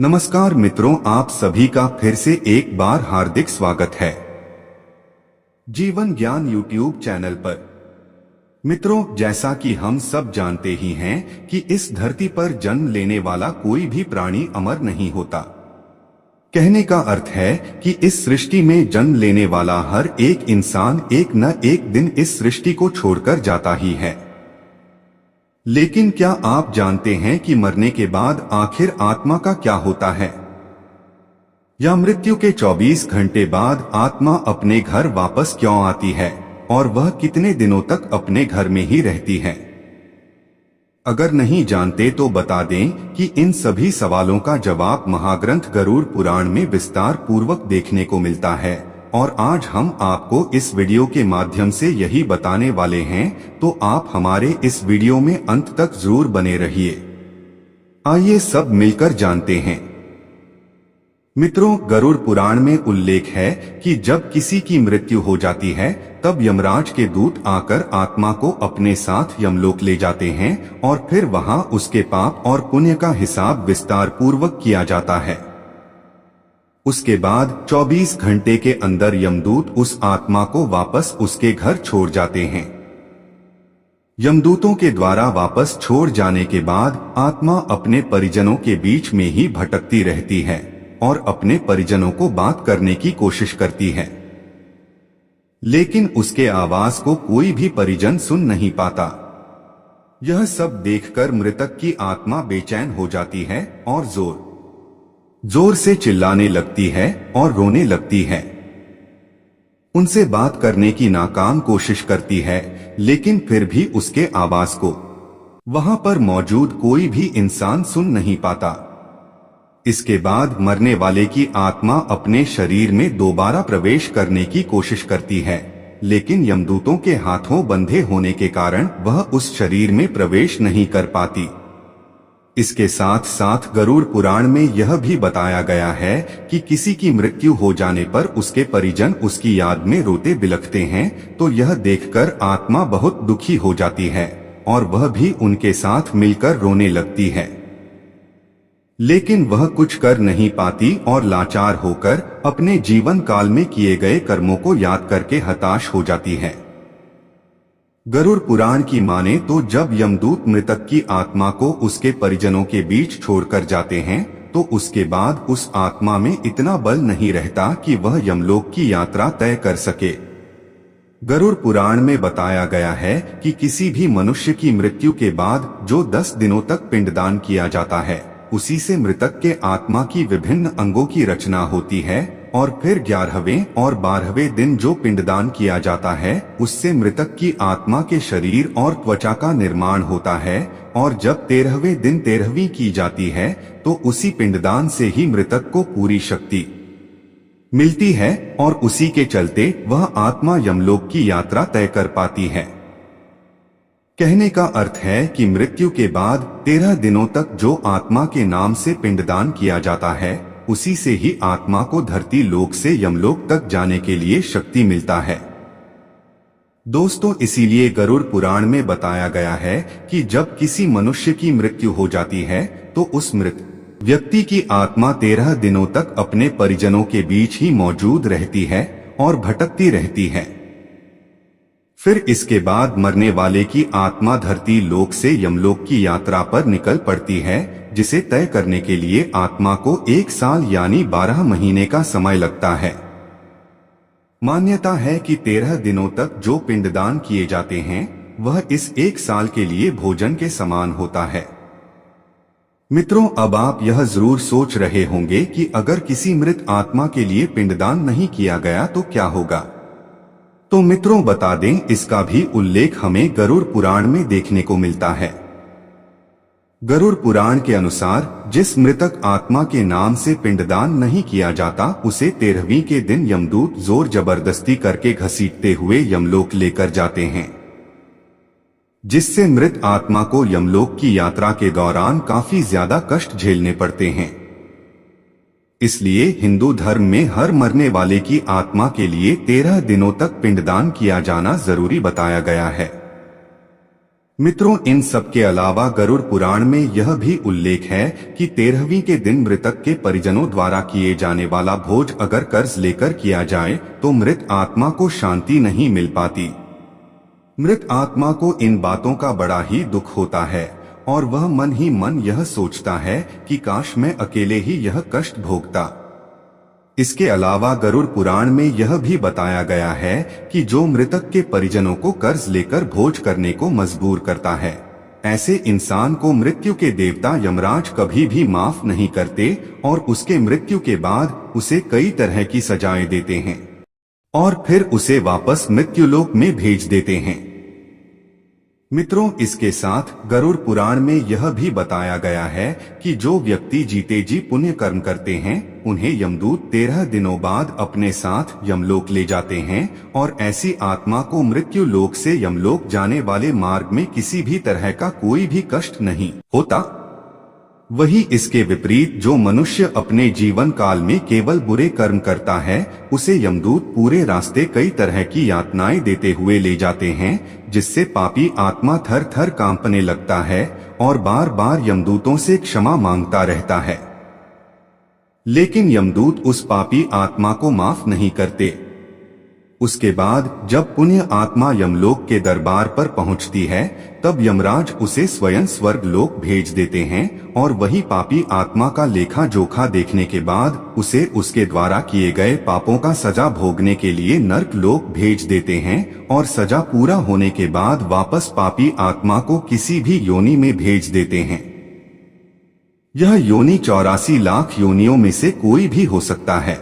नमस्कार मित्रों, आप सभी का फिर से एक बार हार्दिक स्वागत है जीवन ज्ञान यूट्यूब चैनल पर। मित्रों, जैसा कि हम सब जानते ही हैं कि इस धरती पर जन्म लेने वाला कोई भी प्राणी अमर नहीं होता। कहने का अर्थ है कि इस सृष्टि में जन्म लेने वाला हर एक इंसान एक न एक दिन इस सृष्टि को छोड़कर जाता ही है। लेकिन क्या आप जानते हैं कि मरने के बाद आखिर आत्मा का क्या होता है? या मृत्यु के 24 घंटे बाद आत्मा अपने घर वापस क्यों आती है और वह कितने दिनों तक अपने घर में ही रहती है? अगर नहीं जानते तो बता दें कि इन सभी सवालों का जवाब महाग्रंथ गरुड़ पुराण में विस्तार पूर्वक देखने को मिलता है और आज हम आपको इस वीडियो के माध्यम से यही बताने वाले हैं, तो आप हमारे इस वीडियो में अंत तक जरूर बने रहिए। आइए सब मिलकर जानते हैं। मित्रों, गरुड़ पुराण में उल्लेख है कि जब किसी की मृत्यु हो जाती है तब यमराज के दूत आकर आत्मा को अपने साथ यमलोक ले जाते हैं और फिर वहां उसके पाप और पुण्य का हिसाब विस्तार पूर्वक किया जाता है। उसके बाद 24 घंटे के अंदर यमदूत उस आत्मा को वापस उसके घर छोड़ जाते हैं। यमदूतों के द्वारा वापस छोड़ जाने के बाद आत्मा अपने परिजनों के बीच में ही भटकती रहती है और अपने परिजनों को बात करने की कोशिश करती है, लेकिन उसके आवाज को कोई भी परिजन सुन नहीं पाता। यह सब देखकर मृतक की आत्मा बेचैन हो जाती है और जोर से चिल्लाने लगती है और रोने लगती है। उनसे बात करने की नाकाम कोशिश करती है, लेकिन फिर भी उसके आवाज को वहां पर मौजूद कोई भी इंसान सुन नहीं पाता। इसके बाद मरने वाले की आत्मा अपने शरीर में दोबारा प्रवेश करने की कोशिश करती है, लेकिन यमदूतों के हाथों बंधे होने के कारण वह उस शरीर में प्रवेश नहीं कर पाती। इसके साथ साथ गरुड़ पुराण में यह भी बताया गया है कि किसी की मृत्यु हो जाने पर उसके परिजन उसकी याद में रोते बिलखते हैं, तो यह देखकर आत्मा बहुत दुखी हो जाती है और वह भी उनके साथ मिलकर रोने लगती है। लेकिन वह कुछ कर नहीं पाती और लाचार होकर अपने जीवन काल में किए गए कर्मों को याद करके हताश हो जाती है। गरुड़ पुराण की माने तो जब यमदूत मृतक की आत्मा को उसके परिजनों के बीच छोड़कर जाते हैं, तो उसके बाद उस आत्मा में इतना बल नहीं रहता कि वह यमलोक की यात्रा तय कर सके। गरुड़ पुराण में बताया गया है कि किसी भी मनुष्य की मृत्यु के बाद जो 10 दिनों तक पिंडदान किया जाता है, उसी से मृतक के आत्मा की विभिन्न अंगों की रचना होती है और फिर 11वें और 12वें दिन जो पिंडदान किया जाता है, उससे मृतक की आत्मा के शरीर और त्वचा का निर्माण होता है और जब 13वें दिन 13वीं की जाती है तो उसी पिंडदान से ही मृतक को पूरी शक्ति मिलती है और उसी के चलते वह आत्मा यमलोक की यात्रा तय कर पाती है। कहने का अर्थ है कि मृत्यु के बाद 13 दिनों तक जो आत्मा के नाम से पिंडदान किया जाता है, उसी से ही आत्मा को धरती लोक से यमलोक तक जाने के लिए शक्ति मिलता है। दोस्तों, इसीलिए गरुड़ पुराण में बताया गया है कि जब किसी मनुष्य की मृत्यु हो जाती है तो उस मृत व्यक्ति की आत्मा 13 दिनों तक अपने परिजनों के बीच ही मौजूद रहती है और भटकती रहती है। फिर इसके बाद मरने वाले की आत्मा धरती लोक से यमलोक की यात्रा पर निकल पड़ती है, जिसे तय करने के लिए आत्मा को 1 साल यानी 12 महीने का समय लगता है। मान्यता है कि 13 दिनों तक जो पिंडदान किए जाते हैं वह इस 1 साल के लिए भोजन के समान होता है। मित्रों, अब आप यह जरूर सोच रहे होंगे कि अगर किसी मृत आत्मा के लिए पिंडदान नहीं किया गया तो क्या होगा। तो मित्रों, बता दें, इसका भी उल्लेख हमें गरुड़ पुराण में देखने को मिलता है। गरुड़ पुराण के अनुसार जिस मृतक आत्मा के नाम से पिंडदान नहीं किया जाता, उसे 13वीं के दिन यमदूत जोर जबरदस्ती करके घसीटते हुए यमलोक लेकर जाते हैं, जिससे मृत आत्मा को यमलोक की यात्रा के दौरान काफी ज्यादा कष्ट झेलने पड़ते हैं। इसलिए हिंदू धर्म में हर मरने वाले की आत्मा के लिए 13 दिनों तक पिंडदान किया जाना जरूरी बताया गया है। मित्रों, इन सब के अलावा गरुड़ पुराण में यह भी उल्लेख है कि 13वीं के दिन मृतक के परिजनों द्वारा किए जाने वाला भोज अगर कर्ज लेकर किया जाए तो मृत आत्मा को शांति नहीं मिल पाती। मृत आत्मा को इन बातों का बड़ा ही दुख होता है और वह मन ही मन यह सोचता है कि काश मैं अकेले ही यह कष्ट भोगता। इसके अलावा गरुड़ पुराण में यह भी बताया गया है कि जो मृतक के परिजनों को कर्ज लेकर भोज करने को मजबूर करता है, ऐसे इंसान को मृत्यु के देवता यमराज कभी भी माफ नहीं करते और उसके मृत्यु के बाद उसे कई तरह की सजाएं देते हैं और फिर उसे वापस मृत्युलोक में भेज देते हैं। मित्रों, इसके साथ गरुड़ पुराण में यह भी बताया गया है कि जो व्यक्ति जीते जी पुण्य कर्म करते हैं उन्हें यमदूत 13 दिनों बाद अपने साथ यमलोक ले जाते हैं और ऐसी आत्मा को मृत्यु लोक से यमलोक जाने वाले मार्ग में किसी भी तरह का कोई भी कष्ट नहीं होता। वही इसके विपरीत जो मनुष्य अपने जीवन काल में केवल बुरे कर्म करता है उसे यमदूत पूरे रास्ते कई तरह की यातनाएं देते हुए ले जाते हैं, जिससे पापी आत्मा थर थर कांपने लगता है और बार बार यमदूतों से क्षमा मांगता रहता है। लेकिन यमदूत उस पापी आत्मा को माफ नहीं करते। उसके बाद जब पुण्य आत्मा यमलोक के दरबार पर पहुंचती है तब यमराज उसे स्वयं स्वर्ग लोक भेज देते हैं और वही पापी आत्मा का लेखा जोखा देखने के बाद उसे उसके द्वारा किए गए पापों का सजा भोगने के लिए नर्क लोक भेज देते हैं और सजा पूरा होने के बाद वापस पापी आत्मा को किसी भी योनि में भेज देते हैं। यह योनि 84 लाख योनियों में से कोई भी हो सकता है।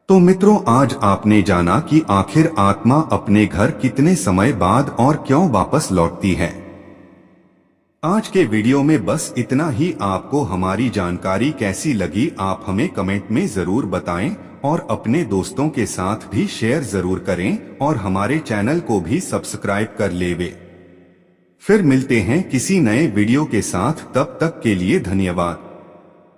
तो मित्रों, आज आपने जाना कि आखिर आत्मा अपने घर कितने समय बाद और क्यों वापस लौटती है। आज के वीडियो में बस इतना ही। आपको हमारी जानकारी कैसी लगी आप हमें कमेंट में जरूर बताएं और अपने दोस्तों के साथ भी शेयर जरूर करें और हमारे चैनल को भी सब्सक्राइब कर लेवे। फिर मिलते हैं किसी नए वीडियो के साथ, तब तक के लिए धन्यवाद।